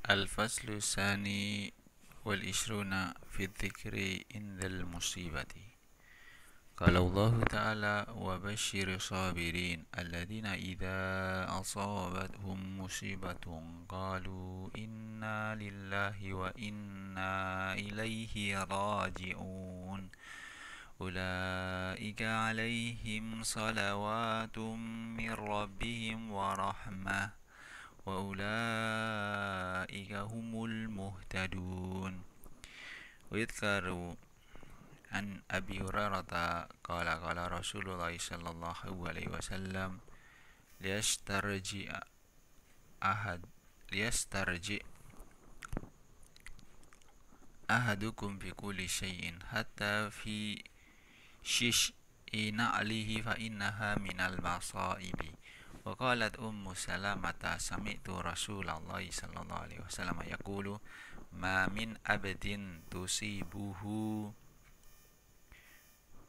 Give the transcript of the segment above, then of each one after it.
الفصل الثاني والعشرون في الذكر عند المصيبة. قال الله تعالى: وبشر الصابرين الذين إذا أصابتهم مصيبة قالوا إنا لله وإنا إليه راجعون أولئك عليهم صلوات من ربهم ورحمة وأولئك هم المهتدون. ويذكر عن أبي هريرة قال رسول الله صلى الله عليه وسلم: ليسترجع أحدكم في كل شيء حتى في شش نعله فإنها من المصائب. وقالت أم سلامة: سمعت رسول الله صلى الله عليه وسلم يقول: ما من عبد تصيبه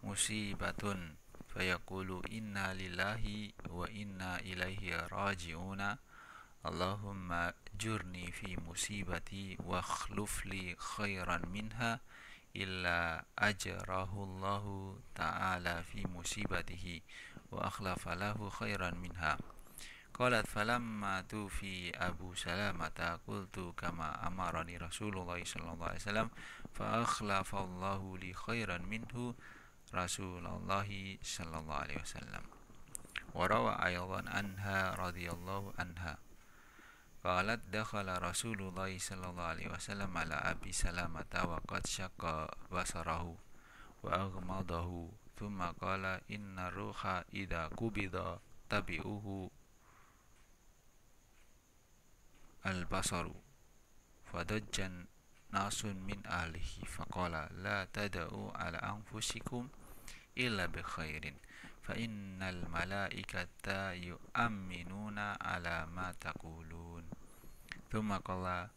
مصيبة فيقول إنا لله وإنا إليه راجعون اللهم أجرني في مصيبتي واخلف لي خيرا منها إلا أجره الله تعالى في مصيبته وأخلف له خيرا منها. قالت: فلما توفي أبو سلامة قلت كما أمرني رسول الله صلى الله عليه وسلم فأخلف الله لي خيرا منه رسول الله صلى الله عليه وسلم. وروى أيضا عنها رضي الله عنها قالت: دخل رسول الله صلى الله عليه وسلم على أبي سلامة وقد شق بصره وأغمضه ثم قال: إن الروح إذا قبض تبعه البصر. فضج ناس من أهله فقال: لا تدعوا على أنفسكم إلا بخير فإن الملائكة يؤمنون على ما تقولون. ثم قال: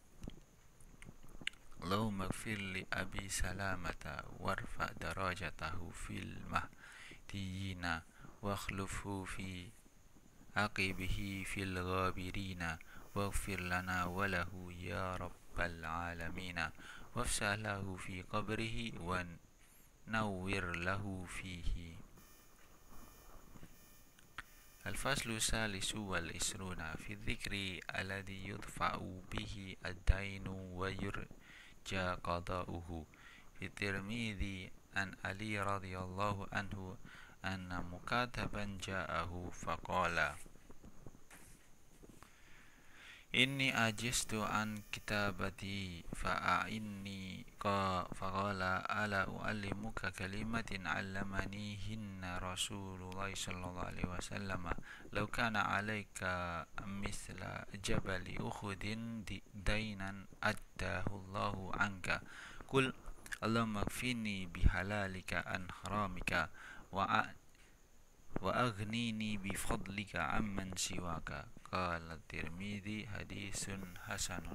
اللهم اغفر لأبي سلامة وارفع درجته في المهديين واخلفه في عقبه في الغابرين واغفر لنا وله يا رب العالمين وافسح له في قبره ونور له فيه. الفصل الثالث والعشرون في الذكر الذي يدفع به الدين ويرجى قضاؤه. في الترمذي عن علي رضي الله عنه أن مكاتبا جاءه فقال: إني عجزت عن كتابتي فأعني. فقال: ألا أعلمك كلمة علمنيهن رسول الله صلى الله عليه وسلم لو كان عليك مثل جبل أحد دينا أداه الله عنك قل اللهم اكفني بحلالك عن حرامك وأغنيني بفضلك عمن سواك. قال الترمذي: حديث حسن.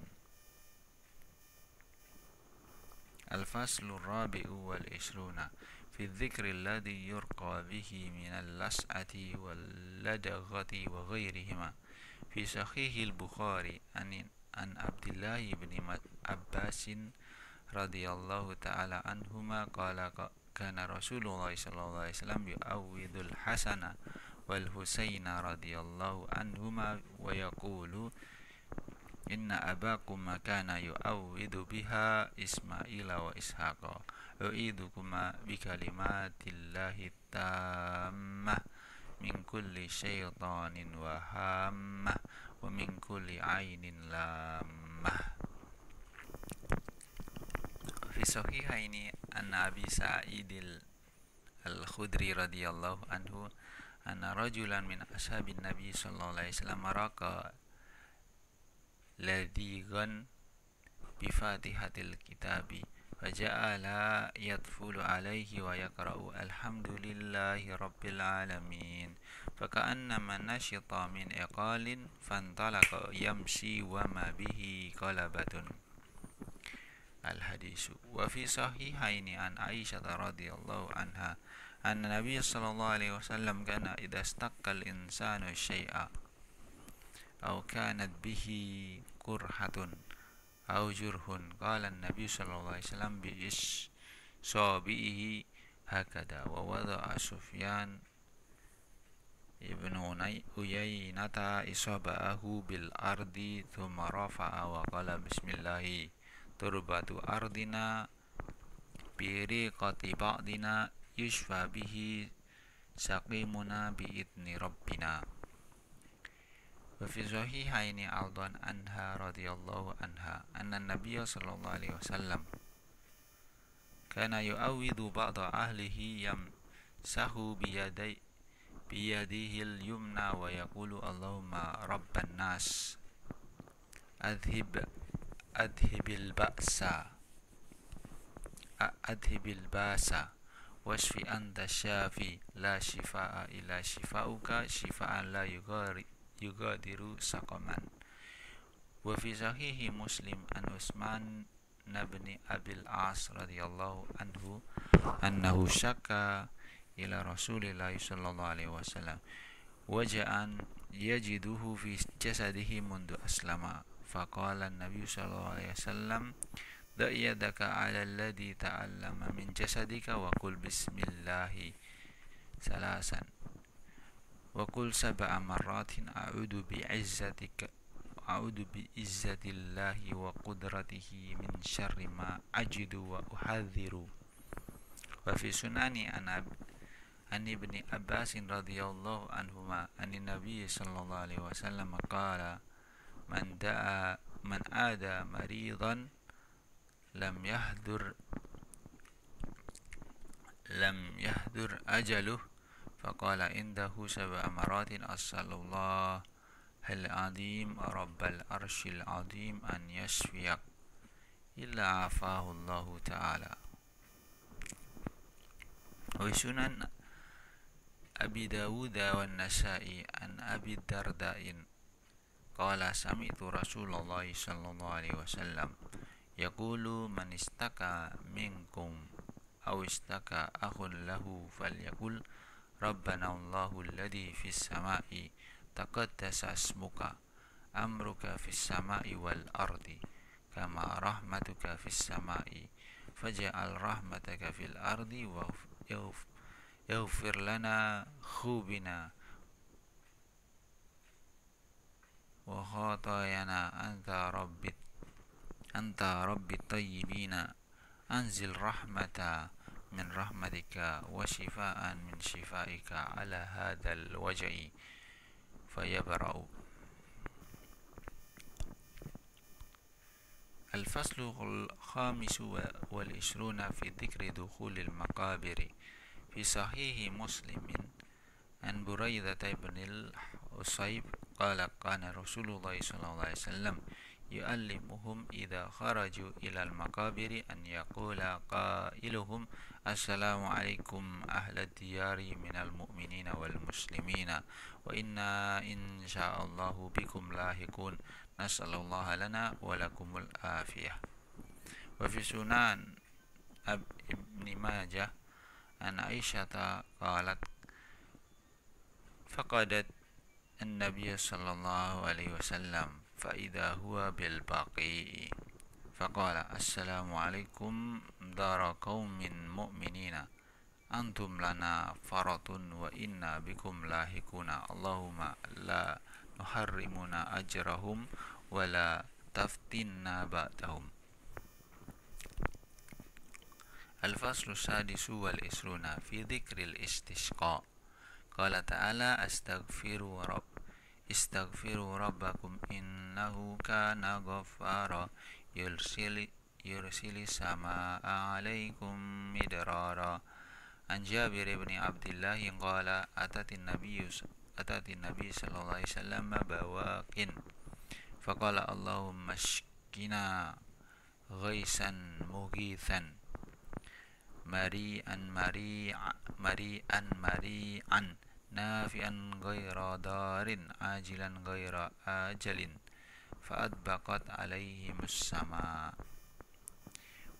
الفصل الرابع والعشرون في الذكر الذي يرقى به من اللسعة واللدغة وغيرهما. في صحيح البخاري عن عبد الله بن عباس رضي الله تعالى عنهما قال: كان رسول الله صلى الله عليه وسلم يعوذ الحسن والحسين رضي الله عنهما ويقول: إن أباكما كان يعوذ بها إسماعيل وإسحاق أعيذكما بكلمات الله التامة من كل شيطان وهامة ومن كل عين لامة. في صحيحين أن أبي سعيد الخدري رضي الله عنه أن رجلا من أصحاب النبي صلى الله عليه وسلم رقى لذيذا بفاتحة الكتاب فجعل يطفل عليه ويقرأ الحمد لله رب العالمين فكأنما نشط من عقال فانطلق يمشي وما به قلبة. الحديث. وفي صحيحين عن عائشة رضي الله عنها أن النبي صلى الله عليه وسلم كان إذا استق الإنسان شيئا أو كانت به قرحة أو جرح. قال النبي صلى الله عليه وسلم بإصابعه هكذا. ووضع سفيان ابن عيينة إصابعه بالأرض ثم رفع وقال بسم الله تربة أرضنا بريقة بعضنا يشفى به سقيمنا بإذن ربنا. وفي صحيحين أيضا عنها رضي الله عنها أن النبي صلى الله عليه وسلم كان يؤوذ بعض أهله يمسح بيده اليمنى ويقول اللهم رب الناس أذهب البأس واشف أنت الشافي لا شفاء إلا شفاؤك شفاء لا يغادر سقما. وفي صحيح مسلم عن عثمان بن أبي العاص رضي الله عنه أنه شكى إلى رسول الله صلى الله عليه وسلم وجعا يجده في جسده منذ أسلم. فقال النبي صلى الله عليه وسلم ضع يدك على الذي تعلم من جسدك وقل بسم الله ثلاثا وقل 7 مرات أعوذ بعزة الله وقدرته من شر ما أجد وأحذر. وفي سنن عن ابن عباس رضي الله عنهما عن النبي صلى الله عليه وسلم قال من عاد مريضا لم يحضر أجله فقال عنده 7 مرات أسأل الله العظيم رب العرش العظيم أن يشفيك إلا عافاه الله تعالى. وسنن أبي داود والنسائي عن أبي الدرداء قال سمعت رسول الله صلى الله عليه وسلم يقول من استكى منكم أو استكى أخ له فليقل ربنا الله الذي في السماء تقدس اسمك أمرك في السماء والأرض كما رحمتك في السماء فاجعل رحمتك في الأرض واغفر لنا خوبنا وخطايانا أنت رب الطيبين أنزل رحمة من رحمتك وشفاء من شفائك على هذا الوجع فيبرأ. الفصل 25 في ذكر دخول المقابر. في صحيح مسلم عن بريدة بن الحصيب قال كان رسول الله صلى الله عليه وسلم يعلمهم إذا خرجوا إلى المقابر أن يقول قائلهم السلام عليكم أهل الديار من المؤمنين والمسلمين وإنا إن شاء الله بكم لاحقون نسأل الله لنا ولكم العافية. وفي سنن ابن ماجه عن عائشة قالت فقدت النبي صلى الله عليه وسلم فإذا هو بالبقيع فقال السلام عليكم دار قوم مؤمنين أنتم لنا فرط وإنا بكم لاحقون اللهم لا نحرمنا أجرهم ولا تفتنا بعدهم. الفصل 26 في ذكر الاستسقاء. قال تعالى استغفروا ربكم إنه كان غفارا يرسل السماء عليكم مدرارا. عن جابر بن عبد الله قال أتت النبي صلى الله عليه وسلم بواق فقال اللهم اسقنا غيثا مغيثا مريئا نافعا غير ضار عاجلا غير آجل فأطبقت عليهم السماء.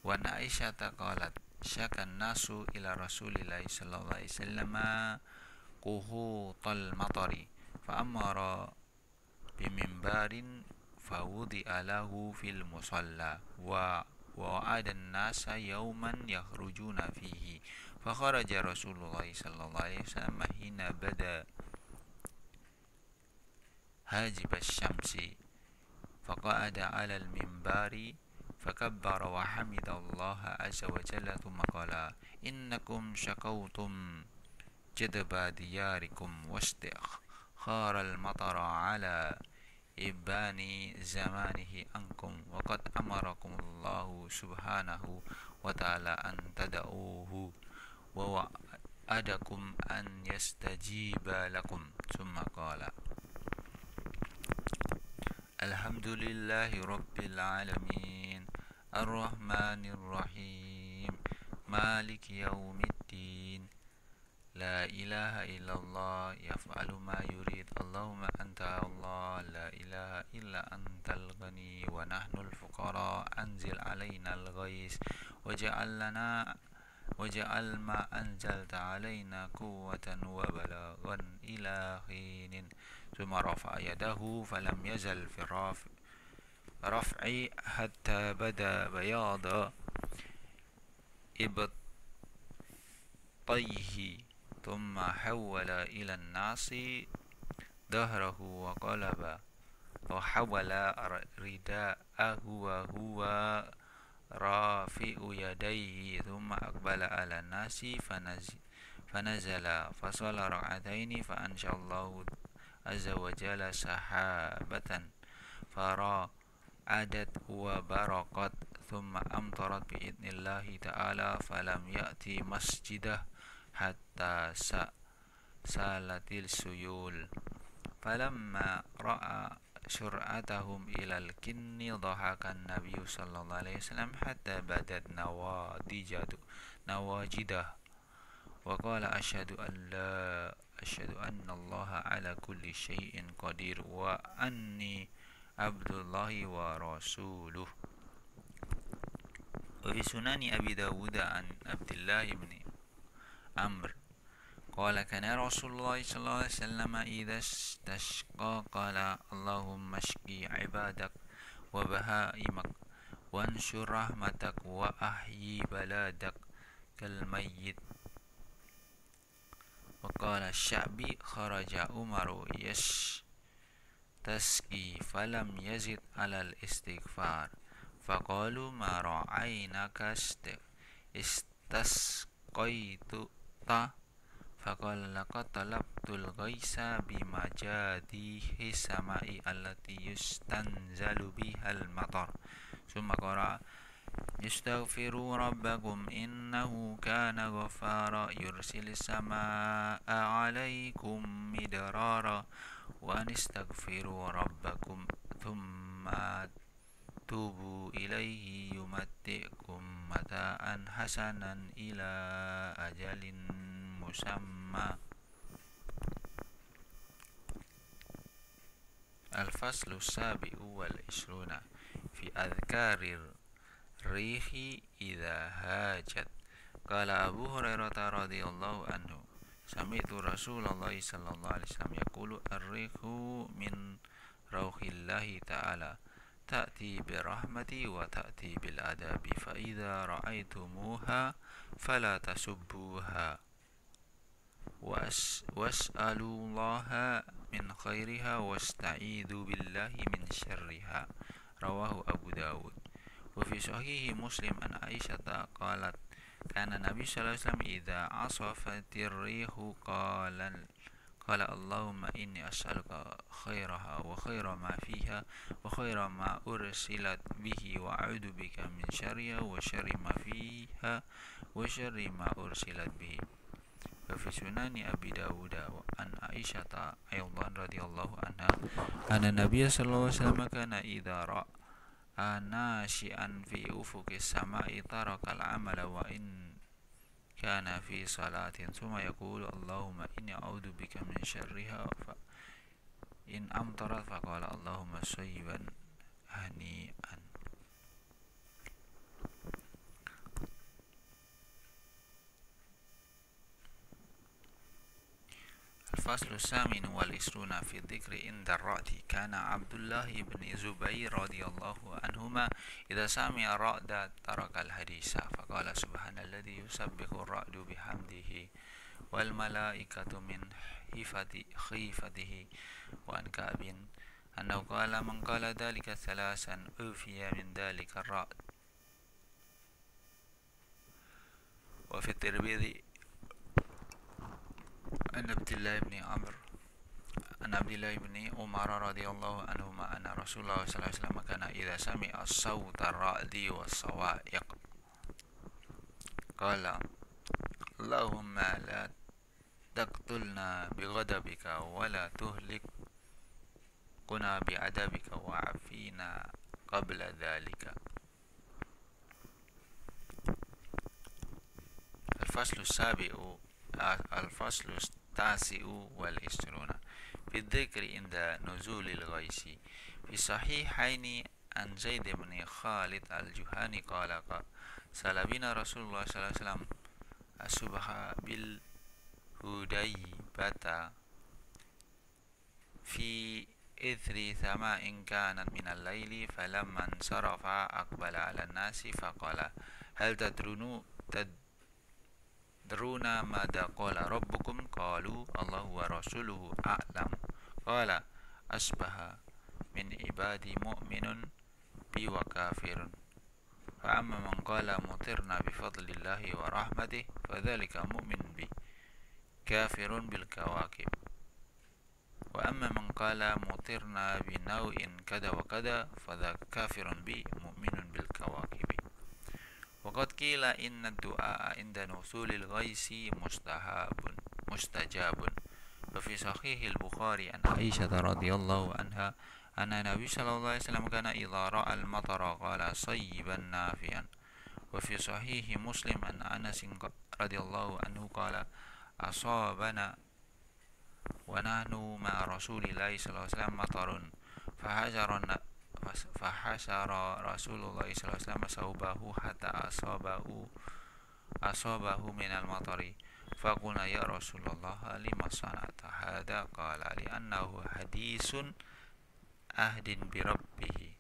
وعن عائشة قالت شكى الناس إلى رسول الله صلى الله عليه وسلم قهوط المطر فأمر بمنبر فوضع له في المصلى ووعد الناس يوما يخرجون فيه فخرج رسول الله صلى الله عليه وسلم حين بدا هاجب الشمس فقعد على المنبر فكبر وحمد الله عز وجل ثم قال إنكم شكوتم جدب دياركم واستخار المطر على إبان زمانه عنكم وقد أمركم الله سبحانه وتعالى أن تدعوه ووعدكم أن يستجيب لكم ثم قال الحمد لله رب العالمين الرحمن الرحيم مالك يوم الدين لا إله إلا الله يفعل ما يريد اللهم أنت الله لا إله إلا أنت الغني ونحن الفقراء أنزل علينا الغيث وجعل ما أنزلت علينا قوة وبلاغا إلى حين ثم رفع يده فلم يزل في رفع حتى بدا بياض إبطيه ثم حول إلى الناس ظهره وحول رداءه وهو رافع يديه ثم أقبل على الناس فنزل فصلى ركعتين فأنشأ الله عز وجل سحابة فرعدت وبرقت ثم أمطرت بإذن الله تعالى فلم يأتي مسجده حتى سالت السيول فلما رأى سرعتهم إلى الكن ضحك النبي صلى الله عليه وسلم حتى بدت نواجده وقال أشهد أن الله على كل شيء قدير وأني عبد الله ورسوله. وفي سنن أبي داود عن عبد الله بن عمرو قال كان رسول الله صلى الله عليه وسلم إذا استسقى قال اللهم اشقي عبادك وبهائمك وانشر رحمتك وأحيي بلادك كالميت. وقال الشعبي خرج عمر يستسقي فلم يزد على الاستغفار فقالوا ما رأيناك استسقيت فقال لقد طلبت الغيث بمجاديه السماء التي يستنزل بها المطر ثم قرأ استغفروا ربكم إنه كان غفارا يرسل السماء عليكم مدرارا وأن استغفروا ربكم ثم توبوا إليه يمتعكم متاعا حسنا إلى أجل مسمى. الفصل السابع والعشرون في أذكار الريح إذا هاجت. قال أبو هريرة رضي الله عنه سمعت رسول الله صلى الله عليه وسلم يقول الريح من روح الله تعالى تأتي بالرحمة وتأتي بالعذاب فإذا رأيتموها فلا تسبوها واسألوا الله من خيرها واستعيذوا بالله من شرها. رواه أبو داود. وفي صحيح مسلم أن عائشة قالت كان النبي صلى الله عليه وسلم إذا عصفت الريح قال اللهم إني أسألك خيرها وخير ما فيها وخير ما أرسلت به وأعوذ بك من شرها وشر ما فيها وشر ما أرسلت به. وفي سنن أبي داود عن عائشة أيضا رضي الله عنها أن النبي صلى الله عليه وسلم كان إذا رأى ناشئا في أفق السماء ترك العمل وإن كان في صلاة ثم يقول اللهم إني أعوذ بك من شرها فإن أمطرت فقال اللهم صيبا هنيئا. الفصل الثامن والعشرون في الذكر عند الرعد. كان عبد الله بن زبير رضي الله عنهما إذا سمع الرعد ترك الحديث فقال سبحان الذي يسبح الرعد بحمده والملائكة من خيفته. وعن كعب أنه قال من قال ذلك ثلاثا أوفي من ذلك الرعد. وفي الترمذي عن عبد الله بن عمر رضي الله عنهما أن رسول الله صلى الله عليه وسلم كان إذا سمع صوت الرعد والصواعق قال اللهم لا تقتلنا بغضبك ولا تهلكنا بعذابك وعافينا قبل ذلك. الفصل التاسع والعشرون في الذكر عند نزول الغيث. في صحيحين عن زيد بن خالد الجهني قال صلى بنا رسول الله صلى الله عليه وسلم الصبح بالهديبة في إثر سماء كانت من الليل فلما انصرف أقبل على الناس فقال هل تدرون ماذا قال ربكم؟ قالوا الله ورسوله أعلم. قال أصبح من عبادي مؤمن بي وكافر، فأما من قال مطرنا بفضل الله ورحمته فذلك مؤمن بي كافر بالكواكب، وأما من قال مطرنا بنوع كذا وكذا فذاك كافر بي مؤمن بالكواكب. وقد قيل إن الدعاء عند نزول الغيث مستجاب. وفي صحيح البخاري عن عائشة رضي الله عنها أن النبي صلى الله عليه وسلم كان إذا رأى المطر قال صيبا نافعا. وفي صحيح مسلم عن أنس رضي الله عنه قال أصابنا ونحن مع رسول الله صلى الله عليه وسلم مطر فحشر رسول الله صلى الله عليه وسلم ثوبه حتى أصابه من المطر فقلنا يا رسول الله لما صنعت هذا؟ قال لأنه حديث عهد بربه.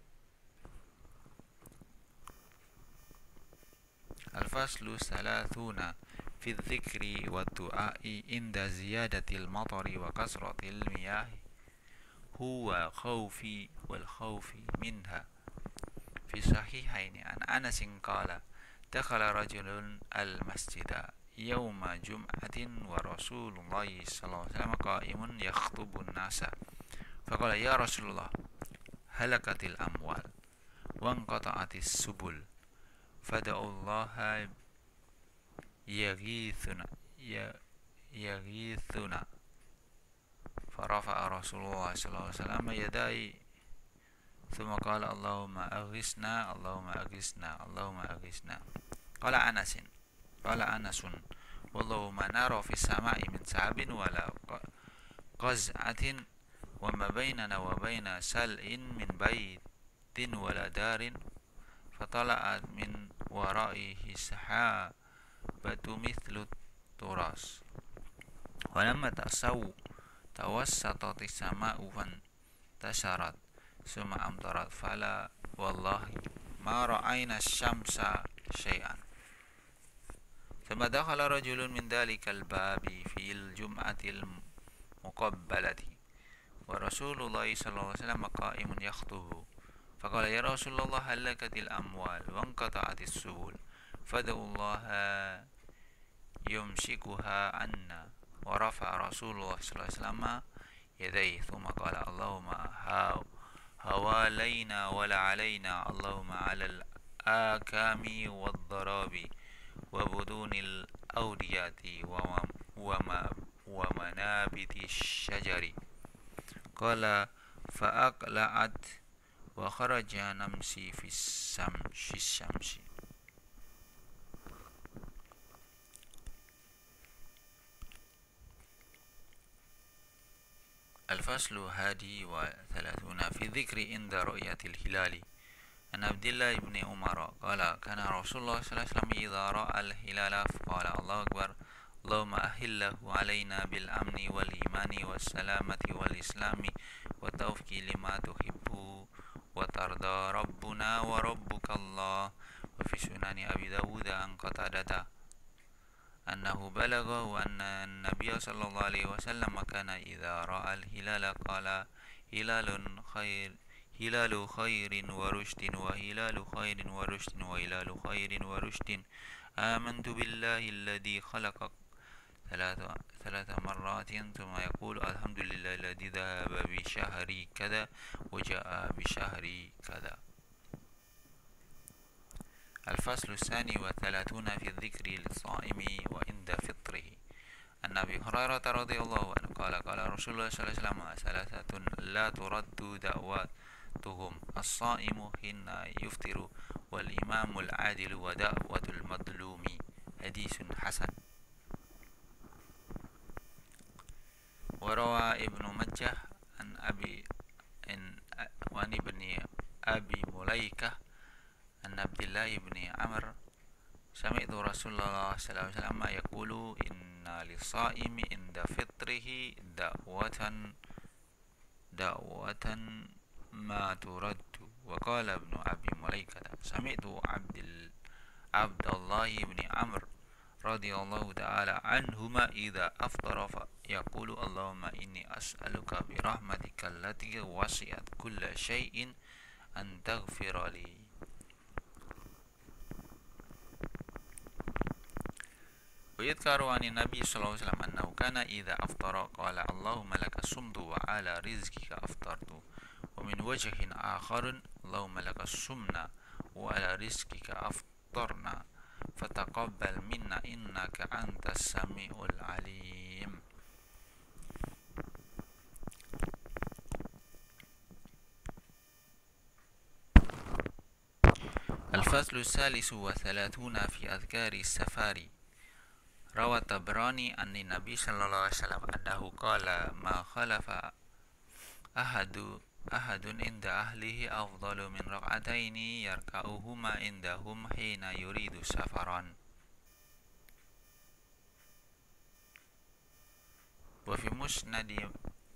الفصل الثلاثون في الذكر والدعاء عند زيادة المطر وكثرة المياه هو خوفي والخوف منها. في صحيحين عن أنس قال دخل رجل المسجد يوم جمعة ورسول الله صلى الله عليه وسلم قائم يخطب الناس فقال يا رسول الله هلكت الأموال وانقطعت السبل فدعوا الله يغيثنا. فرفع رسول الله صلى الله عليه وسلم يديه ثم قال اللهم أغثنا اللهم أغثنا اللهم أغثنا. قال أنس والله ما نرى في السماء من سحاب ولا قزعة وما بيننا وبين سلء من بيت ولا دار فطلعت من ورائه سحابة مثل التراس ولما توسطت السماء فانتشرت ثم أمطرت فلا والله ما رأينا الشمس شيئا. ثم دخل رجل من ذلك الباب في الجمعة المقبلة ورسول الله صلى الله عليه وسلم قائم يخطب فقال يا رسول الله هلكت الأموال وانقطعت السبل فدعوا الله يمسكها عنا. ورفع رسول الله صلى الله عليه وسلم يديه ثم قال اللهم حوالينا ولا علينا اللهم على الآكام والضراب وبدون الأودية ومنابت الشجر. قال فأقلعت وخرج نمشي في الشمس. الفصل 31 في الذكر عند رؤية الهلال. عن عبد الله بن عمر قال كان رسول الله صلى الله عليه وسلم إذا رأى الهلال فقال الله أكبر اللهم أهله علينا بالأمن والإيمان والسلامة والإسلام والتوفيق لما تحب وترضى ربنا وربك الله. وفي سنن أبي داود عن قتادة أنه بلغه أن النبي صلى الله عليه وسلم كان إذا رأى الهلال قال هلال خير، هلال خير ورشد، وهلال خير ورشد، وهلال خير ورشد، آمنت بالله الذي خلق ثلاث مرات، ثم يقول الحمد لله الذي ذهب بشهري كذا وجاء بشهري كذا. الفصل الثاني والثلاثون في الذكر للصائم وعند فطره. عن أبي هريرة رضي الله عنه قال قال رسول الله صلى الله عليه وسلم ثلاثة لا ترد دعواتهم الصائم حين يفطر والإمام العادل ودعوة المظلوم. حديث حسن. وروى ابن ماجه عن ابن أبي مليكة عن عبد الله بن عمرو سمعت رسول الله صلى الله عليه وسلم يقول إن للصائم عند فطره دعوة ما ترد. وقال ابن أبي مليكة سمعت عبد الله بن عمرو رضي الله تعالى عنهما إذا أفطر يقول اللهم إني أسألك برحمتك التي وسعت كل شيء أن تغفر لي. ويذكر عن النبي صلى الله عليه وسلم أنه كان إذا أفطر قال اللهم لك صمت وعلى رزقك أفطرت. ومن وجه آخر اللهم لك صمنا وعلى رزقك أفطرنا فتقبل منا إنك أنت السميع العليم. الفصل الثالث والثلاثون في أذكار السفر. روى الطبراني عن النبي صلى الله عليه وسلم أنه قال ما خلف أحد عند أهله أفضل من ركعتين يركعهما عندهم حين يريد سفرا. وفي مسند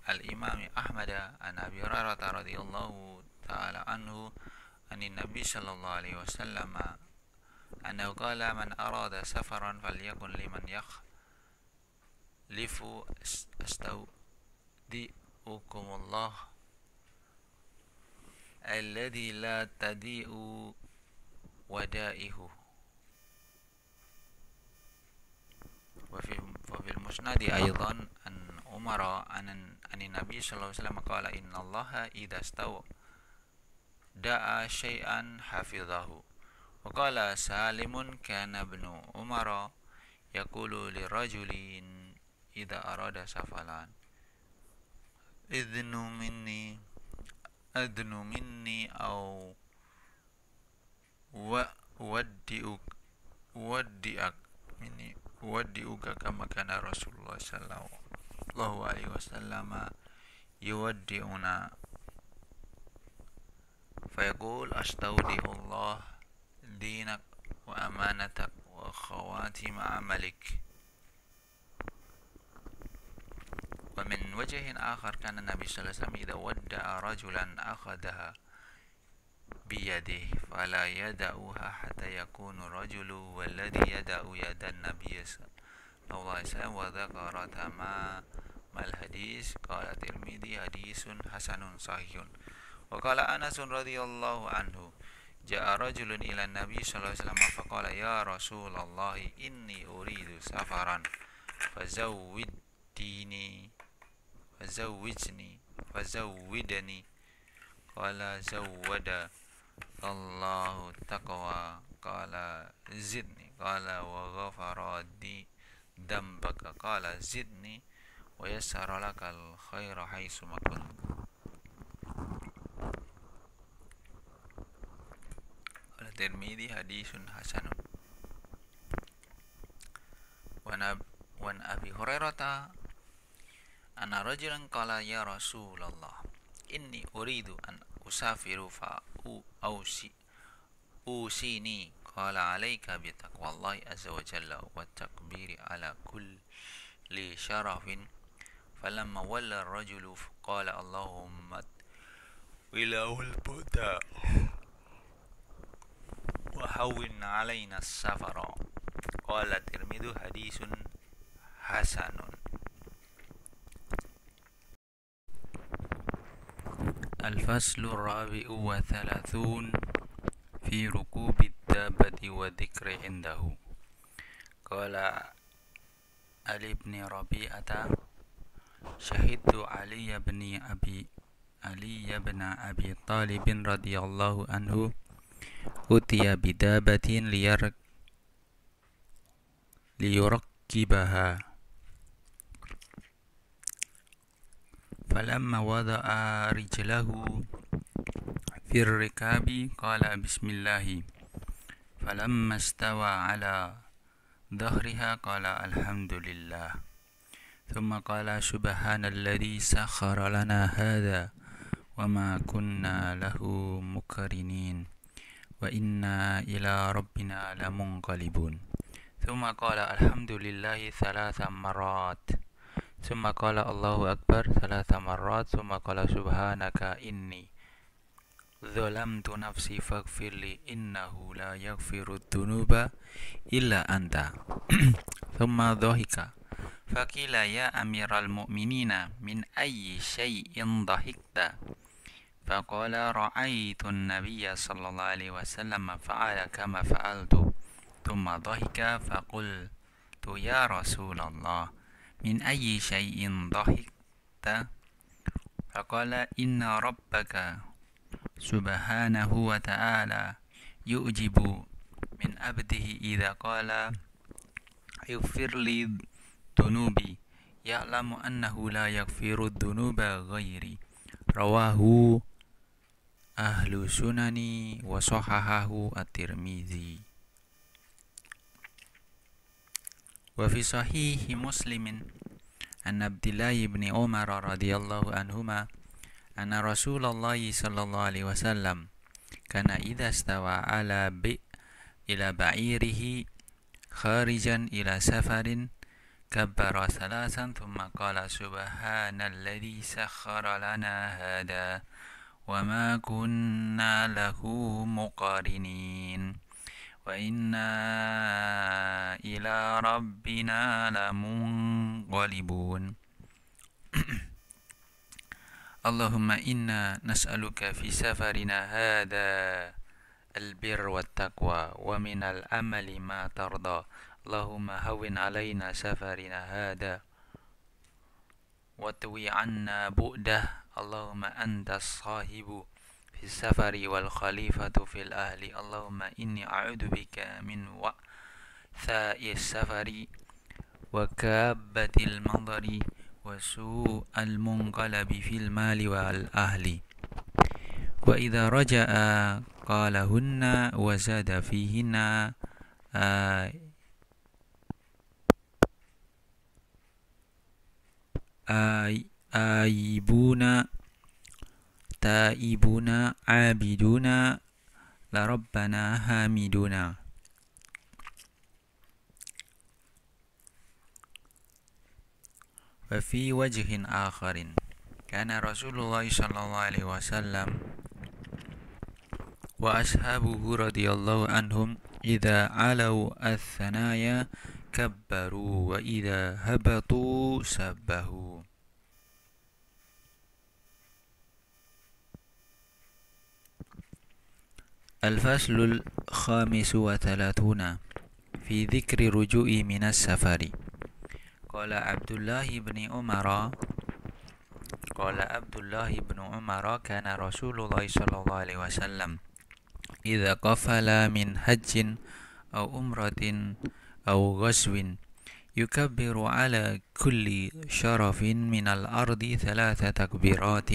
الإمام أحمد عن أبي هريرة رضي الله تعالى عنه عن النبي صلى الله عليه وسلم أنه قال من أراد سفرا فليكن لمن يخلف أستودعكم الله الذي لا تضيع ودائعه. وفي المسند أيضا عن عمر عن النبي صلى الله عليه وسلم قال إن الله إذا استودع شيئا حفظه. وقال سالم كان ابن عمر يقول لرجل إذا أراد سفرا أذن مني أو أودئك كما كان رسول الله صلى الله عليه وسلم يودئنا فيقول أستودع الله دينك وأمانتك وخواتم عملك. ومن وجه آخر كان النبي صلى الله عليه وسلم إذا ودع رجلا أخذها بيده فلا يدعوها حتى يكون الرجل والذي يدع يد النبي صلى الله عليه وسلم. وذكر تمام الحديث. قال الترمذي حديث حسن صحيح. وقال أنس رضي الله عنه جاء رجل إلى النبي صلى الله عليه وسلم فقال يا رسول الله إني أريد سفرا فزودني. قال زودك الله التقوى. قال زدني. قال وغفر ذنبك. قال زدني ويسر لك الخير حيثما كنت. قال الترمذي حديث حسن. وعن أبي هريرة أن رجلا قال يا رسول الله إني أريد أن أسافر فأوصيني. قال عليك بتقوى الله عز وجل والتكبير على كل شرف. فلما ولى الرجل قال اللهم وله البدى وهون علينا السفر. قال الترمذي حديث حسن. الفصل الرابع والثلاثون في ركوب الدابة وذكر عنده. قال علي بن ربيعة شهدت علي بن أبي طالب رضي الله عنه أتي بدابة ليركبها، فلما وضع رجله في الركاب قال بسم الله، فلما استوى على ظهرها قال الحمد لله، ثم قال سبحان الذي سخر لنا هذا وما كنا له مقرنين وإنا إلى ربنا لمنقلبون. ثم قال الحمد لله 3 مرات، ثم قال الله أكبر 3 مرات، ثم قال سبحانك إني ظلمت نفسي فاغفر لي إنه لا يغفر الذنوب إلا أنت. ثم ضحك فقيل يا أمير المؤمنين من أي شيء ضحكت؟ فقال رأيت النبي صلى الله عليه وسلم فعل كما فعلت. ثم ضحك فقلت يا رسول الله من أي شيء ضحكت؟ فقال إن ربك سبحانه وتعالى يعجب من عبده إذا قال اغفر لي ذنوبي يعلم أنه لا يغفر الذنوب غيري. رواه أهل السنن وصححه الترمذي. وفي صحيح مسلم عن عبد الله بن عمر رضي الله عنهما أن رسول الله صلى الله عليه وسلم كان إذا استوى إلى بعيره خارجا إلى سفر كبر 3 ثم قال سبحان الذي سخر لنا هذا وما كنا له مقرنين وإنا إلى ربنا لمنقلبون. اللهم إنا نسألك في سفرنا هذا البر والتقوى ومن العمل ما ترضى. اللهم هون علينا سفرنا هذا واتوي عنا بؤده. اللهم أنت الصاحب في السفر والخليفة في الأهل. اللهم إني أعوذ بك من وعثاء السفر وكابة المنظر وسوء المنقلب في المال والأهل. وإذا رجع قالهن وزاد فيهن آيبون تائبون عابدون لربنا حامدون. وفي وجه آخر كان رسول الله صلى الله عليه وسلم وأصحابه رضي الله عنهم إذا علوا الثنايا كبروا وإذا هبطوا سبحوا. الفصل 35 في ذكر رجوع من السفر. قال عبد الله بن عمر كان رسول الله صلى الله عليه وسلم إذا قفل من حج أو عمرة أو غزو يكبر على كل شرف من الأرض 3 تكبيرات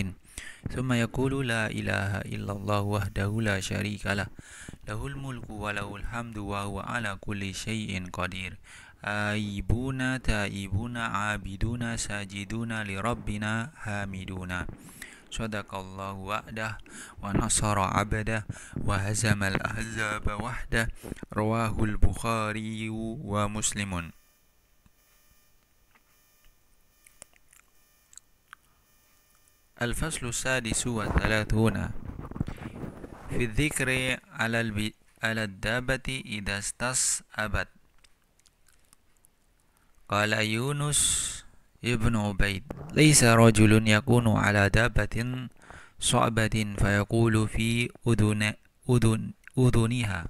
ثم يقول لا إله إلا الله وحده لا شريك له له الملك وله الحمد وهو على كل شيء قدير آيبون تائبون عابدون ساجدون لربنا حامدون. Sadaqallahu wa'dah wa nasara 'abdah wa hazamal ahzaba wahdah. Rawahul Bukhari wa Muslimun. Al-faslu sadisu wa thalathuna fi dzikri 'ala ad-dabati idza stas'abat. Qala Yunus ibn Ubaid, laysa rajulun yakunu 'ala dabatin صعبة فيقول في أذنها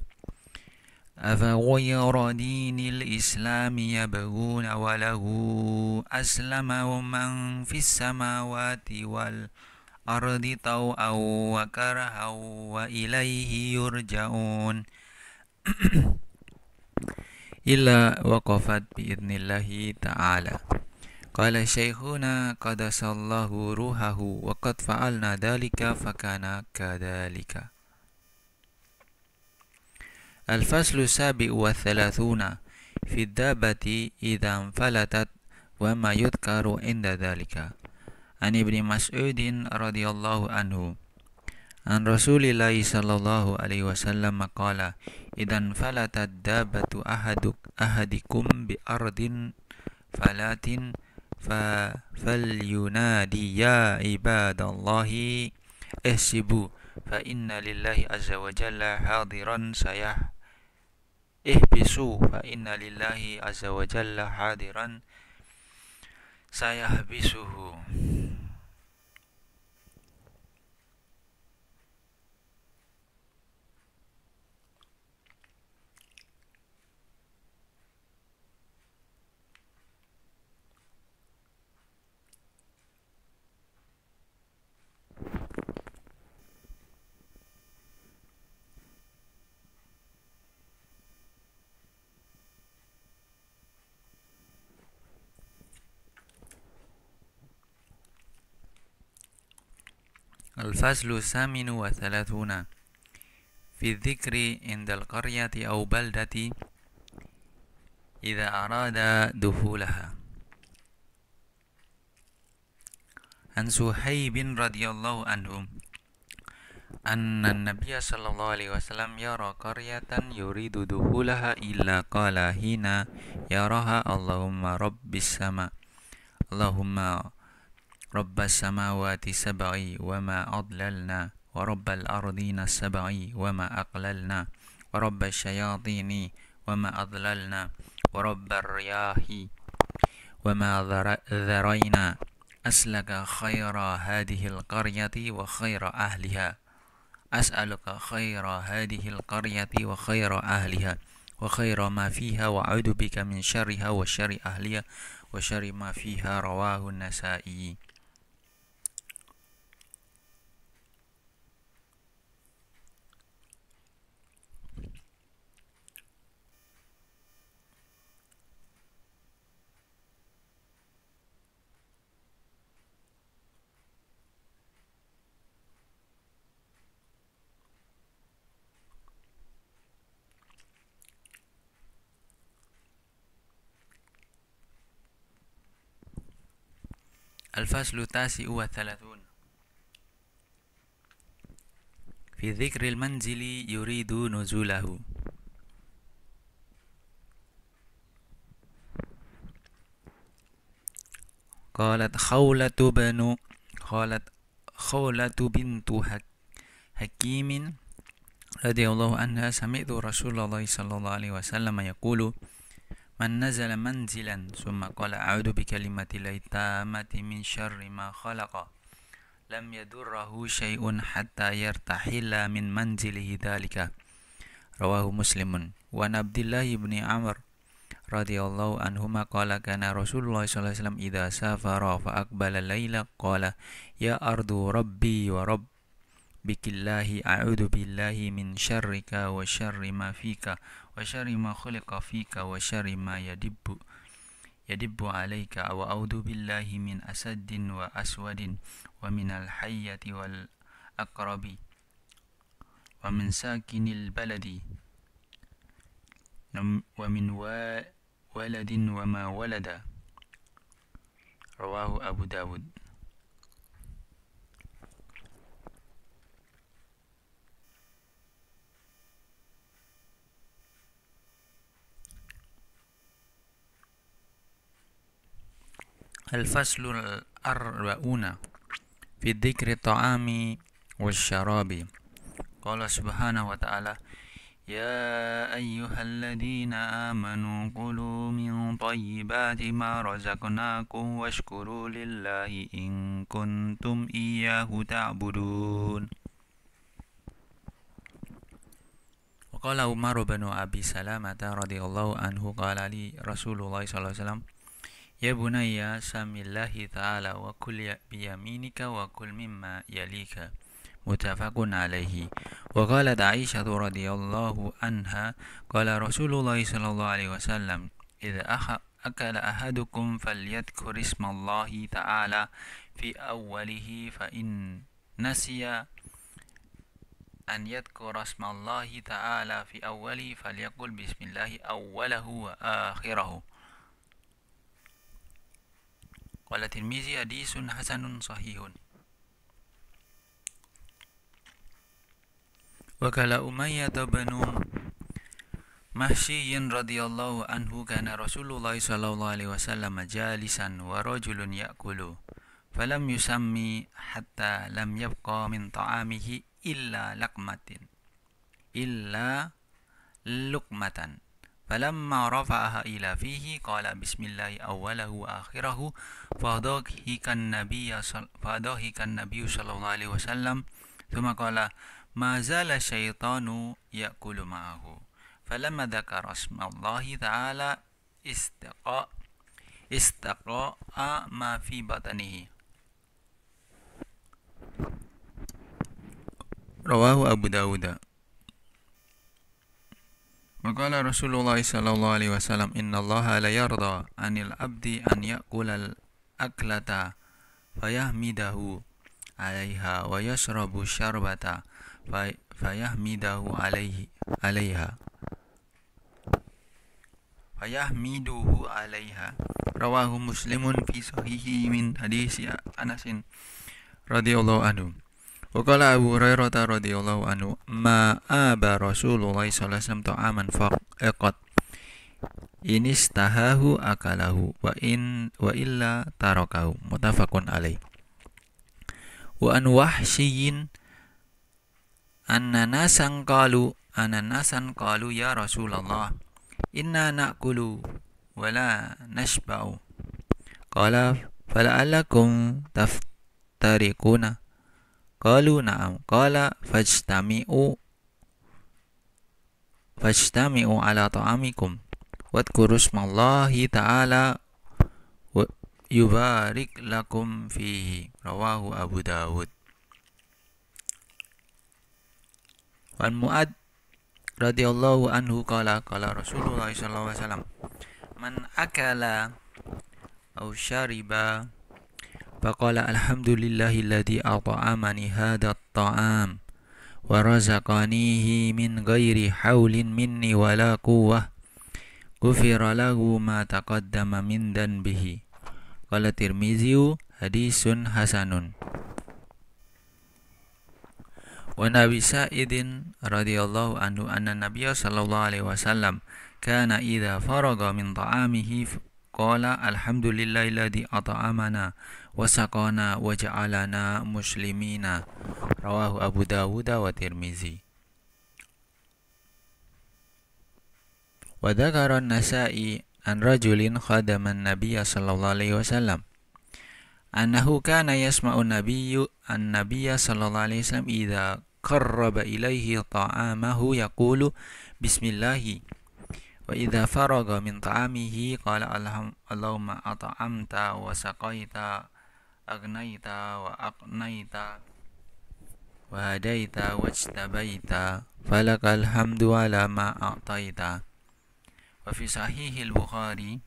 أفغير دين الإسلام يبغون وله أسلم من في السماوات والأرض طوعا وكرها وإليه يرجعون إلا وقفت بإذن الله تعالى. Qala syekhuna qadasallahu ruhahu wa qad fa'alna dhalika fakana kadhalika. Al-faslu sabi'u wa thalathuna fi dabati idha anfalatat wa ma yudhkaru inda dhalika. An Ibni Mas'udin radhiyallahu anhu an Rasulillahi sallallahu alaihi wasallam qala idha anfalatat dabatu ahadikum bi ardin falatin فلينادي يا عباد الله احسبوا فإن لله عز وجل حاضرا احبسوا فإن لله عز وجل حاضرا سيحبسه. Al-faslu saminu wa thalathuna fi dzikri indal qaryati aw baldati idza arada dukhulaha. An Suhaibin radhiyallahu anhu anna an-nabiy sallallahu alaihi wasallam yara qaryatan yuridu dukhulaha illa qala hina yaraha Allahumma rabbis sama Allahumma Rabbas samawati sab'i wa ma adlalna wa rabbal ardina sab'i wa ma aqlalna wa rabbas syayatini wa ma adlalna wa rabbar riyahi wa ma dharayna aslaka khaira hadhil qaryati wa khaira ahliha as'aluka khaira hadhil qaryati wa khaira ahliha wa khaira ma fiha wa a'udzu bika min syarriha wa syarri ahliha wa syarri ma fiha. Rawahu an-Nasa'i. Al-faslu tasi'u wa thalathun fi dzikril manzili yuridu nuzulahu. Qalat khawlatu bintu Hakimin radhiyallahu anha sami'tu Rasulullah sallallahu alaihi wasallam yaqulu man nazala manzilan summa qala a'udzu bikalimatillahi tammati min syarri ma khalaqa lam yadurruhu syai'un hatta yartahila min manzilihi dzalika. Rawahu Muslimun. Wa Abdullah ibn Amr radhiyallahu anhuma qala kana Rasulullah sallallahu alaihi wasallam idza safara fa aqbala laila qala ya ardu rabbi wa rabbikillahi a'udzu billahi min syarrika wa syarri ma fika wa syarri ma khuliqa fika wa syarri ma yadibbu alayka wa a'udzu billahi min asaddin wa aswadin wa min al-hayyati wal aqrabi wa min sakinil baladi wa min waladin wa ma walada. Rawahu Abu Dawud. Al-faslul arba'una fi dzikri ta'ami wasyarabi. Qala subhanahu wa ta'ala ya ayyuhalladzina amanu kulu min thayyibati ma razaqnakum washkuru lillahi in kuntum iyyahu ta'budun. Wa qala Umar bin Abi Salamah radhiyallahu anhu qala li Rasulullah sallallahu alaihi wasallam ya bunayya samillahi ta'ala wa kul biyaminika wa kul mimma yalika muttafaqun alaihi. Wa qalat Aisyah radhiyallahu anha qala Rasulullah sallallahu alaihi wasallam idza akala ahadukum falyadhkur ismallahi ta'ala fi awwalihi fa in nasiya an yadhkura ismallahi ta'ala fi awwalihi falyaqul bismillahi awwalahu wa akhirahu. Qala Tirmizi hadisun hasanun sahihun. Wa kala Umayyah bin Mahsyiyin radhiyallahu anhu kana Rasulullah sallallahu alaihi wasallam jalisan wa rajulun ya'kulu falam yusammi hatta lam yabqa min ta'amihi illa luqmatan falamma rafa'aha ila fihi qala bismillahi awwalahu wa akhirahu fadahikan nabiyyu sallallahu alaihi wasallam thumma qala ma zala syaitanu ya'kulu ma'ahu falamma dzakara ismallahi ta'ala istaqa'a ma fi batnihi. Rawahu Abu Dawud. Maqala Rasulullah sallallahu alaihi wasallam innallaha la yarda 'anil 'abdi an ya'kula al-aklata fayahmidahu 'alaiha wa yashrabu syarbata fayahmidahu 'alaiha rawahu Muslimun fi sahihi min hadis Anas radhiyallahu anhu. Wa qala Abu Hurairah radhiyallahu anhu ma aba Rasulullah sallallahu alaihi wasallam ta'aman faqat inistahahu akalahu wa illa tarakahu muttafaqun alaih. Wa an Wahsyiyin anna nasan qalu ya Rasulullah inna na'kulu wa la nashba'u qala fala'allakum taftariquna qalu na'am qala fajtami'u ala ta'amikum wadhkuru ismallahi ta'ala wa yubarik lakum fihi. Rawahu Abu Dawud. Wan Mu'ad radhiyallahu anhu qala Rasulullah sallallahu alaihi wasallam man akala aw syariba faqala alhamdulillahilladzi at'amani hadha at-ta'am wa razaqanihi min ghairi haulin minni wala quwwah ghufira lahu ma taqaddama min dhanbihi. Qala Tirmizi hadisun hasanun. Wa Nabi Sa'idin radhiyallahu anhu anna Nabiyya sallallahu alaihi wasallam kana idza faraga min ta'amihi qala alhamdulillahilladzi at'amana wa saqana wa ja'alana muslimina. Rawahu Abu Dawud wa Tirmizi. Wa dzakara an-Nasa'i an rajulin khadama an-nabiyya sallallahu alaihi wasallam annahu kana yasma'u an-nabiyya sallallahu alaihi wasallam idza qarraba ilaihi ta'amahu yaqulu bismillahi wa idza faraga min ta'amihi qala Allahumma at'amta wa saqaita agnaita wa aqnaita wa hadaita wajtabaita falakal hamdu ala ma a'taita. Wa fi sahihil Bukhari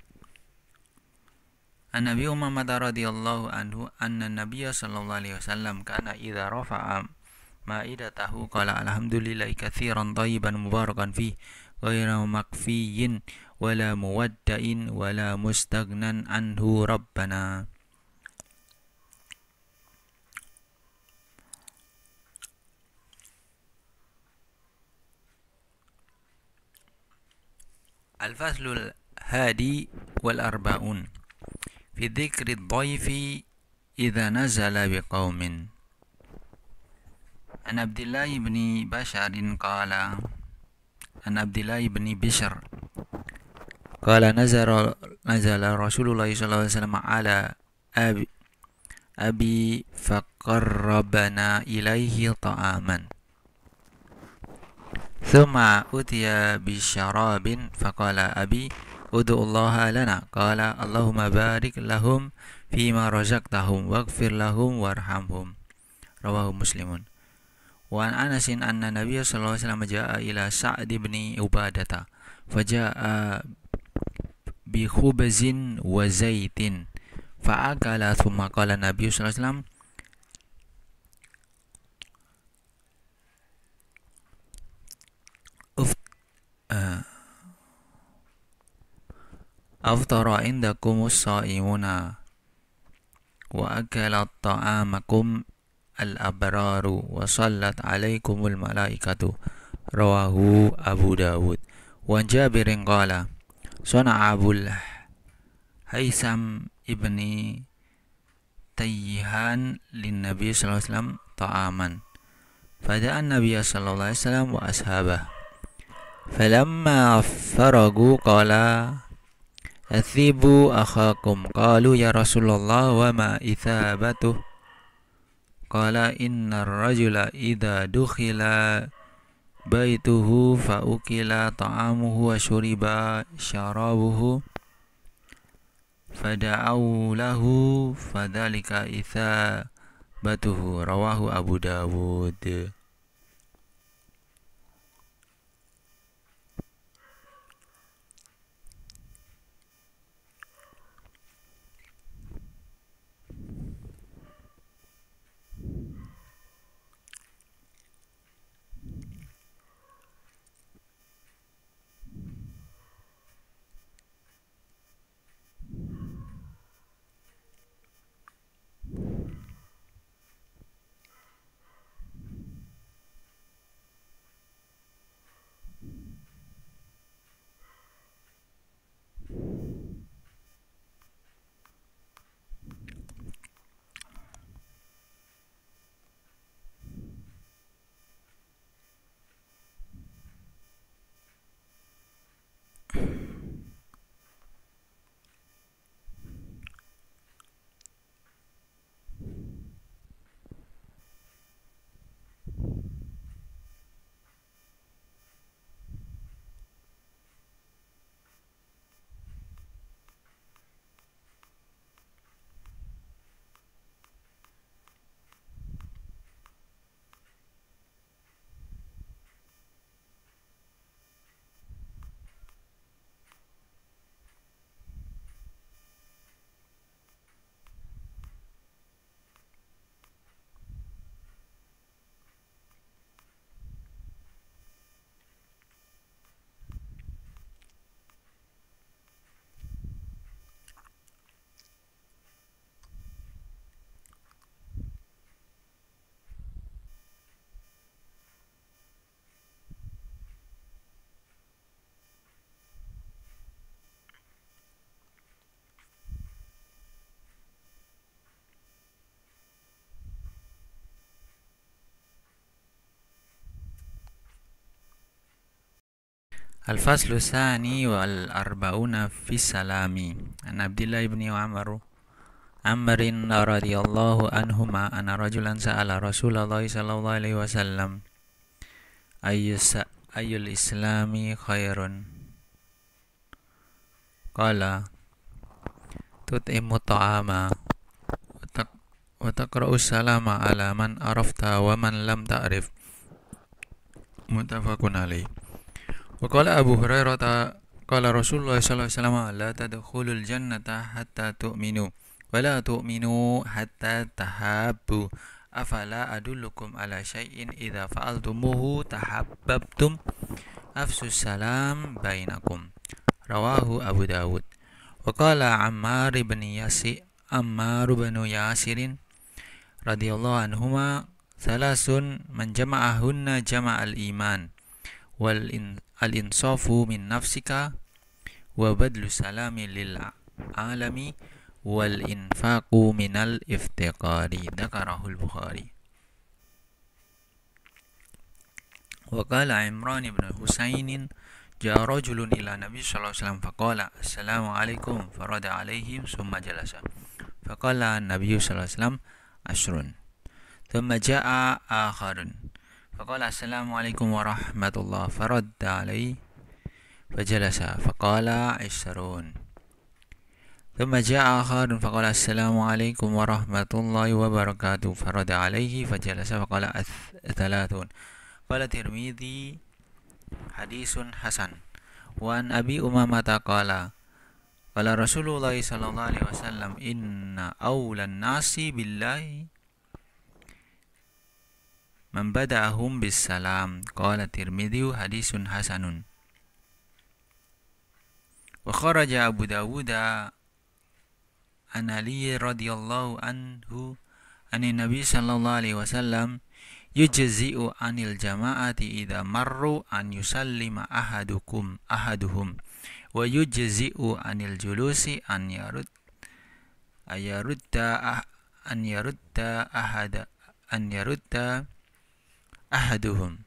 an Nabi Muhammad radhiyallahu anhu anna Nabiyya sallallahu alaihi wasallam kana idza rafa'a ma'idatahu qala alhamdulillahi katsiran thayyiban mubarakan fi ghairu makfiyin wala muwadda'in wala mustaghnan anhu rabbana. Al-faslul hadi wal arba'un fi dzikri dhaifi idza nazala biqaumin. An Abdullah ibn Bashar qala an Abdullah ibn Bishr qala nazala Rasulullah sallallahu alaihi wasallam ala abi faqarrabana ilaihi ta'aman thumma utiya bisyarabin faqala abi ud'u Allah lana qala Allahumma barik lahum fima razaqtahum waghfir lahum warhamhum. Rawahu Muslimun. Wa an Anasin anna Nabiy sallallahu alaihi wasallam jaa ila Sa'd ibn Ubadata fajaa bi khubzin wa zaitin fa'akala thumma qala Nabiy sallallahu alaihi wasallam aftara indakumus shaimuna wa akala ta'amakum al-abraru wa sallat alaikumul malaikatu. Rawahu Abu Dawud. Wa Jabirin qala sana'a Abul Haisam ibni Tayyihan lin Nabi sallallahu alaihi wasallam ta'aman fada'an Nabi sallallahu alaihi wasallam wa ashabah falamma faragu qala athibu akhakum qalu ya Rasulullah wa ma ithabatuh qala innar rajula idza dukhila baituhu fa ukila ta'amuhu wa syuriba syarabuhu fada'au lahu fadzalika ithabatuhu. Rawahu Abu Dawud. Al-Faslu Tsani wal Arba'una fi Salami. An Abdullah ibn Amrin radhiyallahu anhuma anna rajulan sa'ala Rasulullah sallallahu alaihi wasallam ayyul islami khairun qala tut'imu ta'ama wa taqra'u salama ala man arafta wa man lam ta'rif. Muttafaqun alaih. Wa qala Abu Hurairah qala Rasulullah sallallahu alaihi wasallam la tadkhulul jannata hatta tu'minu wa la tu'minu hatta tahabbu afala adullukum ala syai'in idza fa'altumuhu tahabbabtum afsus salam bainakum. Rawahu Abu Dawud. Wa qala Ammar bin Yasirin radhiyallahu anhuma thalathun man jama'ahunna jama'al iman wal al-insafu min nafsika wa badlu salami lil alami wal infaqu minal iftiqari. Dzakarahul Bukhari. Wa qala Imran ibn Husainin ja'a rajulun ila Nabi sallallahu alaihi wasallam faqala assalamu alaikum farada alaihim summa jalasa. Faqala Nabi sallallahu alaihi wasallam asrun. Thumma ja'a akharun faqala assalamu alaikum warahmatullah faradda alaihi fajalasa. Faqala asrun. Thumma ja'a akharun faqala assalamu alaikum warahmatullahi wabarakatuh faradda alaihi fajalasa. Faqala thalathun. Qala Tirmidzi hadisun hasan. Wa an Abi Umamah qala qala Rasulullah sallallahu alaihi wasallam inna awlan nasi billahi man bada'ahum bis salam. Qala Tirmidzi hadisun hasanun. Wa kharaja Abu Dawud an Ali radhiyallahu anhu anin Nabi sallallahu alaihi wasallam yujzi'u anil jama'ati idza marru an yusallima ahaduhum wa yujzi'u anil julusi an yarudda ahaduhum.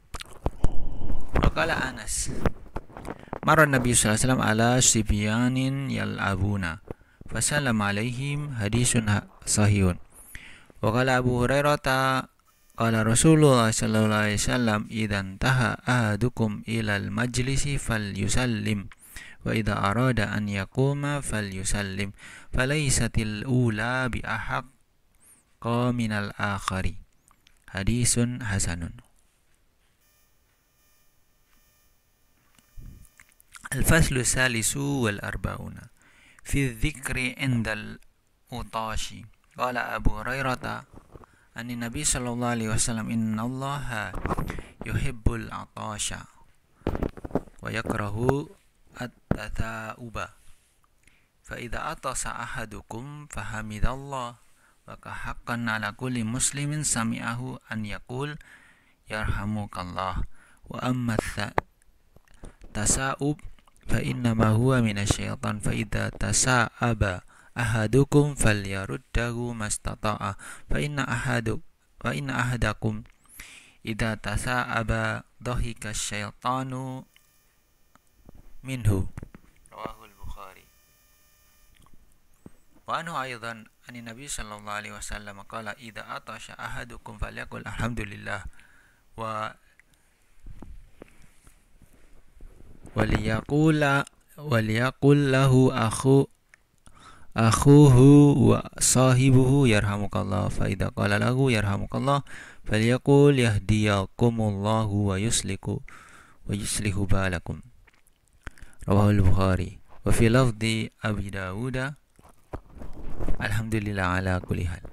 Waqala Anas marra Nabi sallallahu alaihi wasallam ala sibyanin yal'abuna fasallam alaihim hadisun sahihun. Waqala Abu Hurairah qala Rasulullah sallallahu alaihi wasallam idzan taha ahadukum ilal majlisi falyusallim wa idza arada an yaquma falyusallim falaysatil ula bi ahaqqa minal akhari. Hadisun hasanun. Al-faslu salisu wal arba'una fi dzikri indal utashi. Qala Abu Hurairah Ani Nabi sallallahu alaihi wasallam innallaha yuhibbul atasha wa yakrahu at-tatha'uba. Fa idza atasa ahadukum fahamidallah wa kahaqqan ala kulli muslimin sami'ahu an yaqul yarhamukallah. Wa amma tasa'ub fa innama huwa minasyaitan. Fa idza tasa'aba ahadukum falyaruddahu mastata'a fa inna ahadakum idza tasa'aba dhahika syaitanu minhu. Rawahul Bukhari. Wa anhu aidan an Nabi sallallahu alaihi wasallam qala idza atasha ahadukum falyaqul alhamdulillah wa waliyaqul lahu akhuhu wa sahibuhu yarhamukallah. Fa idza qala lahu yarhamukallah falyaqul yahdiyakumullahu wa yuslihu balakum. Rawahul Bukhari. Wa fi lafzi Abi Dawud alhamdulillah ala kulli hal.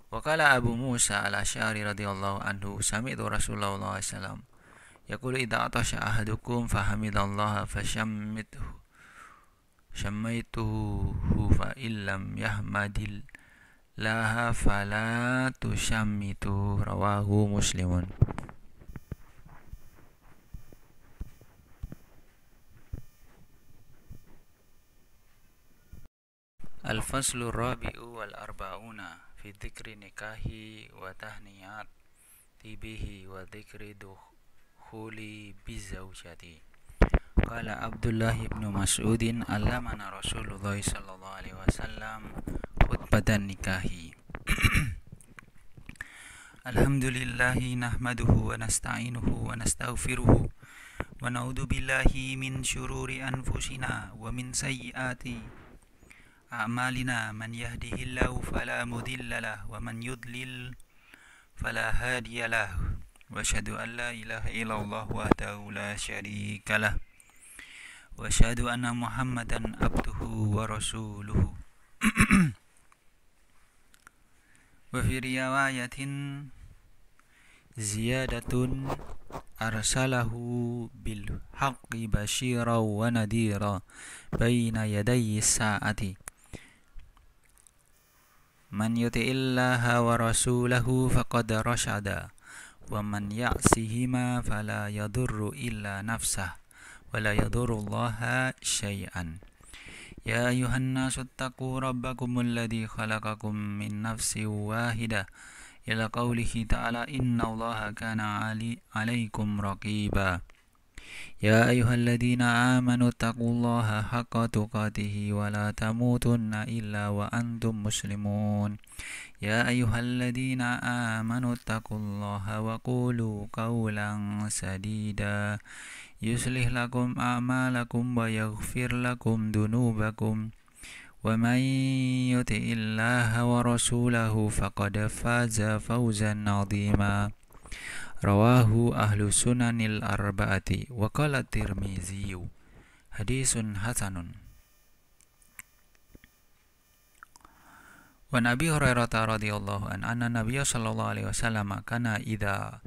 Wa qala Abu Musa al-Asy'ari radhiyallahu anhu sami'tu Rasulullah sallallahu alaihi wasallam yaqulu idza atasha ahadukum fahamidallaha fashammithu shammaituhu fa illam yahmadil laha fala tushammitu. Rawahu Muslimun. Al-faslu rabi'u wal arba'una fi dzikri nikahi wa tahniyat tibihi wa dzikri dukhuli bizawjati. Qala Abdullah ibn Mas'udin allamana Rasulullah sallallahu alaihi wasallam khutbatan nikahi. Alhamdulillahi nahmaduhu wa nasta'inuhu wa nastaghfiruhu wa na'udzu billahi min syururi anfusina wa min sayyiati a'malina. Man yahdihillahu fala mudilla lahu wa man yudlil fala hadiya lahu. Wa asyhadu an la ilaha illallah wahdahu la syarika lahu wa asyhadu anna Muhammadan abduhu wa rasuluhu. Wa fi riwayatin ziyadatun arsalahu bil haqqi basyira wa nadira baina yaday saati. Man yuti'illaha wa rasulahu faqad rasyada wa man ya'sihima fala yadurru illa nafsah wa la yadurullaha syai'an. يا أيها الناس اتقوا ربكم الذي خلقكم من نفس واحدة إلى قوله تعالى إن الله كان عليكم رقيبا يا أيها الذين آمنوا اتقوا الله حق تقاته ولا تموتن إلا وأنتم مسلمون يا أيها الذين آمنوا اتقوا الله وقولوا قولا سديدا يصلح لكم أعمالكم ويغفر لكم ذنوبكم ومن يطع الله ورسوله فقد فاز فوزا عظيما رواه أهل السنن الأربعة وقال الترمذي حديث حسن وعن أبي هريرة رضي الله عنه أن النبي صلى الله عليه وسلم كان إذا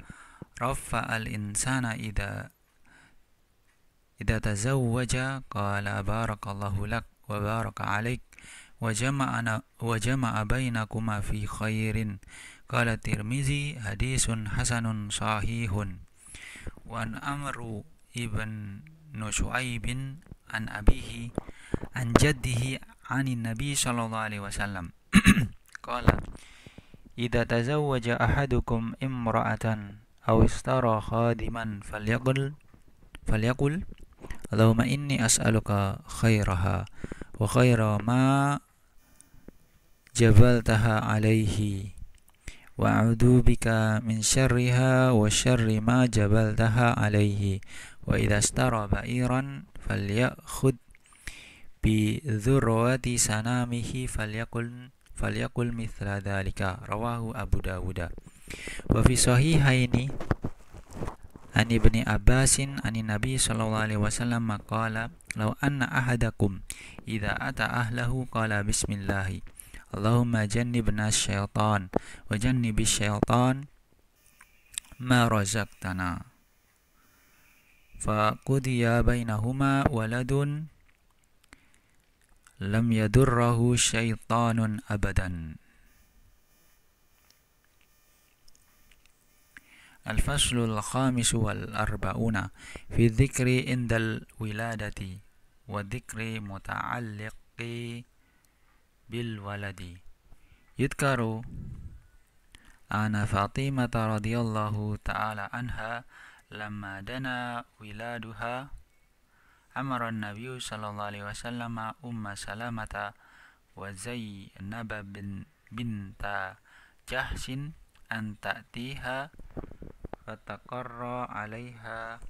رفع الإنسان إذا تزوج قال بارك الله لك وبارك عليك وجمع بينكما في خير قال الترمذي حديث حسن صحيح وعن عمرو بن شعيب عن أبيه عن جده عن النبي صلى الله عليه وسلم قال إذا تزوج أحدكم امرأة أو اشترى خادما فليقل اللهم إني أسألك خيرها وخير ما جبلتها عليه وأعوذ بك من شرها وشر ما جبلتها عليه وإذا اشترى بعيرا فليأخذ بذروة سنامه فليقل مثل ذلك رواه أبو داود وفي صحيحين عن ابن عباس عن النبي صلى الله عليه وسلم قال لو أن أحدكم إذا أتى أهله قال بسم الله اللهم جنبنا الشيطان وجنب الشيطان ما رزقتنا فقضي بينهما ولد لم يضره شيطان أبدا الفصل الخامس والأربعون في الذكر عند الولادة والذكر متعلق بالولد يذكر أن فاطمة رضي الله تعالى عنها لما دنا ولادها أمر النبي صلى الله عليه وسلم أم سلمة وزينب بنت جحش أن تأتيها فتقرأ عليها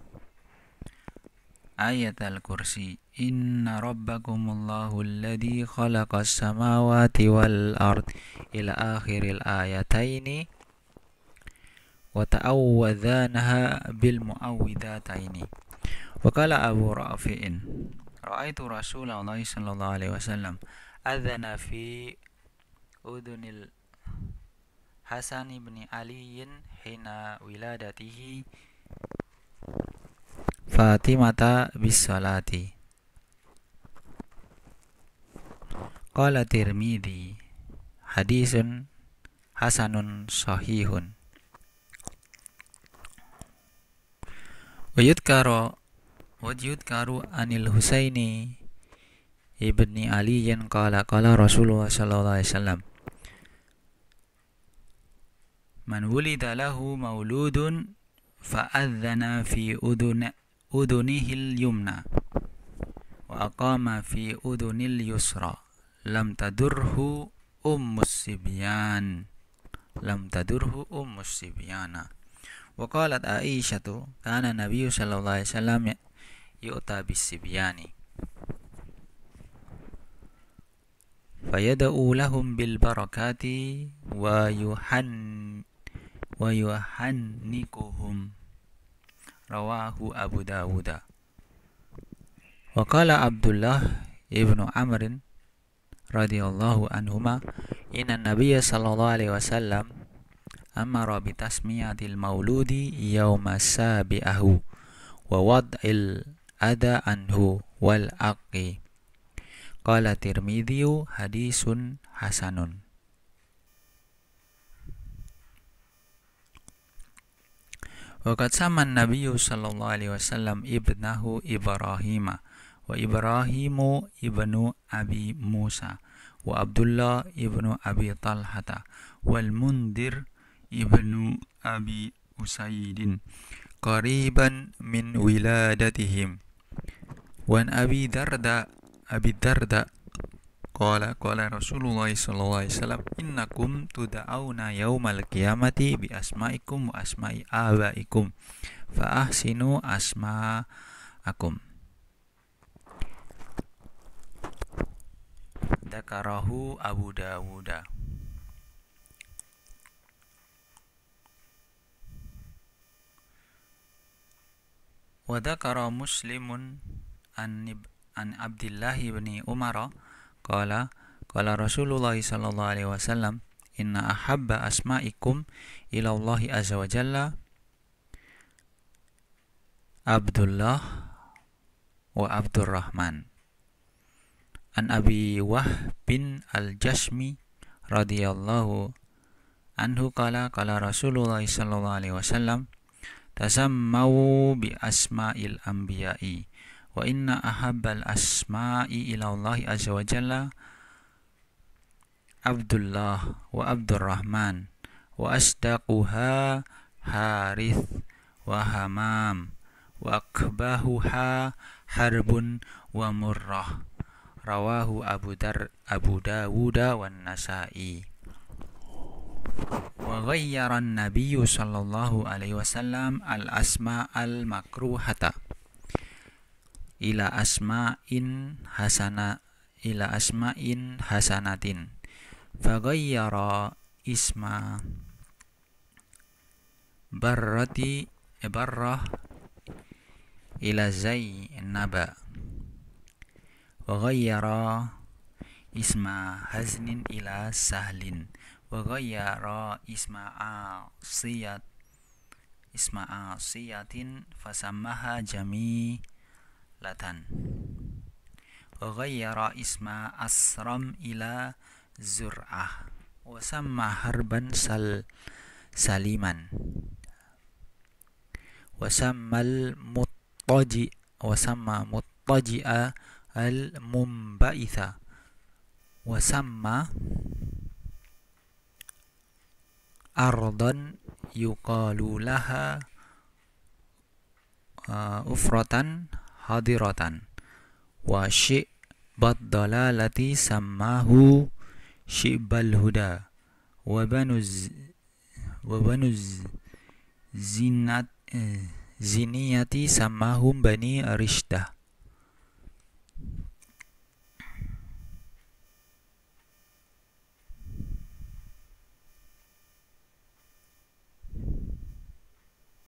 آية الكرسي إن ربكم الله الذي خلق السماوات والأرض إلى آخر الآيتين وتعوذانها بالمعوذتين وقال أبو رافع رأيت رسول الله صلى الله عليه وسلم أذن في أذن الحسن بن علي حين ولادته فاطمة بالصلاة قال الترمذي حديث حسن صحيح ويذكر عن الحسين ابن علي قال رسول الله صلى الله عليه وسلم من ولد له مولود فأذن في أذنه اليمنى وأقام في أذن اليسرى لم تدره أم الصبيان وقالت عائشة كان النبي صلى الله عليه وسلم يؤتى بالصبيان فيدعو لهم بالبركات ويحنكهم رواه أبو داود وقال عبد الله ابن عمرو رضي الله عنهما إن النبي صلى الله عليه وسلم أمر بتسمية المولود يوم سابعه ووضع الأذى عنه والعق قال الترمذي حديث حسن وقد سمى النبي صلى الله عليه وسلم ابنه إبراهيم wa Ibrahimu ibnu Abi Musa, wa Abdullah ibnu Abi Talhata, wal Mundir ibnu Abi Usaidin, qariban min wiladatihim. Wan Abi Darda qala Rasulullah sallallahu alaihi wasallam, innakum tud'auna yaumal qiyamati bi asma'ikum wa asma'i abaikum fa ahsinu asma'akum. Dzakarahu Abu Dawud. Wa dzakara Muslimun an Abdullah bin Umar qala Rasulullah sallallahu alaihi wasallam, inna ahabba asma'ikum ila Allah azza wa jalla Abdullah wa Abdurrahman. An Abi Wahb bin Al-Jashmi radhiyallahu anhu qala Rasulullah sallallahu alaihi wasallam, tasammau bi asma'il anbiya'i wa inna ahabbal asma'i ila Allah azza wa jalla Abdullah wa Abdurrahman, wa asdaquha Harith wa Hamam, wa akbahuha Harbun wa Murrah. Rawahu Abu Dawud wa Nasa'i. Wa ghayyara an-nabiyyu sallallahu alaihi wasallam al-asma' al-makruhata ila asma'in hasanatin. Fa ghayyara isma barrah ila Zainaba, wa ghayyara isma haznin ila sahlin, wa ghayyara isma asiyatin fasammaha jamilatan, wa ghayyara isma asram ila zur'ah, wa samma harban saliman, wa samma muttaji'a al-mumba'itha, wa samma ardan yuqalu laha ufratan hadiratan, wa syi'bad dalalati sammahu syi'bal huda, wa banu ziniyati sammahum bani rishdah.